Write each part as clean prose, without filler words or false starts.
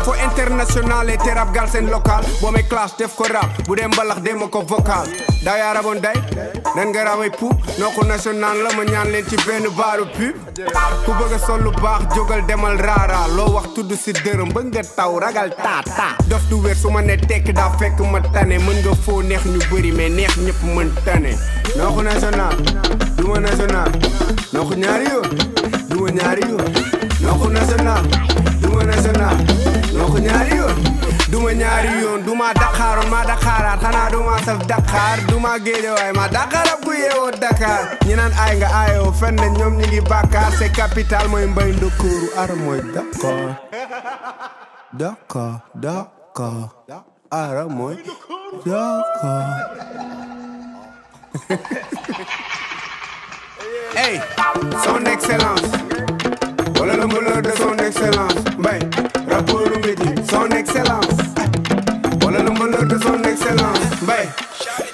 fo international et rap galsen local boo may clash def ko rap bu dee mbalax dee ma ko vocal daa yaa raboon day nan nga raway pou nooku national la ma ñaan leen ci benn baaru pub ku bëgg a sol lu baax jógal demal raara loo wax tudd si dërëm ba nga taw ragal taa dof du wér su ma ne tekk daa fekk ma tane mën nga foo neex ñu bëri mais neex ñëpp mën tane nooku national duma national nooku ñaari yoon duma ñaari yoon nooku national duma national nooku ñaari yoon duma ñaari yoon duma Dakaroon ma Dakaraat xanaa duma saf Dakar duma Géejawaay ma Dakar ab ku yeewoo Dakar ñi naan ay nga aayoo fenn ñoom ñi ngi bàkkaar c'est capital mooy mbay ndokooru ara mooy Dakar Dakar Dakar ara mooy Dakar hey son excellence wala le malheur de son excellence mbay rapport métier son excellence wala le malheur de son excellence mbay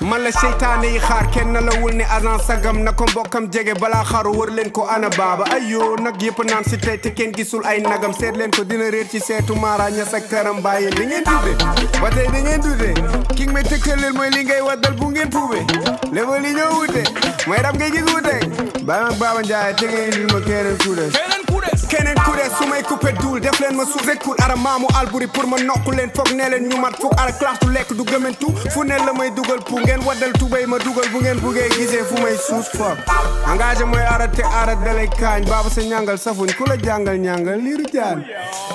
man la seytaane yi xaar kenn la wul ne agent sagam na ko mbokkam jege balaa xaru wër leen ko ana baaba ayoo nag yëpp naan si tey te kenn gisul ay nagam seet leen ko dina réer ci seetu maara ña sa karam bàyyi li ngeen tudde ba tey da ngeen tudde ki nga may tëkkaleel mooy li ngay waddal bu ngeen puube léba li ñoo wute mooy rab ngay gis wute bàyyi mag Baba Ndiaye te ngeen indil ma keneen ku des su may coupé duul def leen ma suuf rek kul ara maamu alburi pour ma nokku leen foog nee leen ñu mat foog ara classe du lekk du gëmantu fu ne la may dugal pour ngeen waddal tubéy ma dugal bu ngeen buggee gisee fu may suus foog engagé mooy arrêté arrêté dalay kaañ baaba sa ñàngal safuñ ku la jàngal ñàngal liiru jaan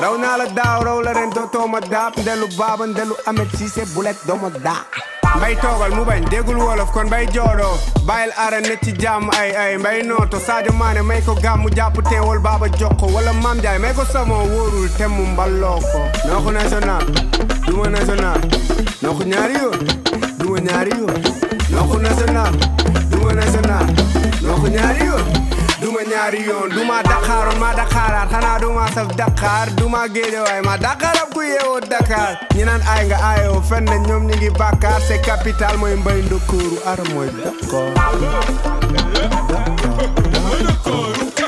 raw naa la daaw raw la ren dootoo ma daab ndelu baaba ndelu amet Cissé bulet dooma daa mbay toogal mu bañ déggul wolof kon bay joodoo bàyyil aran ne ci jàmm ay mbay nooto Sadio Mané may ko gàmmu jàpp teewal baaba jokko wala Mam Ndiaye may ko samo wóorul te mu mballoo ko nooku national duma national nooku ñaari yoon duma ñaari yoon nooku national duma national nooku ñaari yoon duma ñaari yoon duma Dakaroon ma Dakaraat xanaa duma saf Dakar duma Géejawaay ma Dakar ab ku yeewoo Dakar ñi naan ay nga aayoo fenn ñoom ñi ngi bàkkaar c'est capital mooy mbay ndokooru ara mooy Dakar Dakar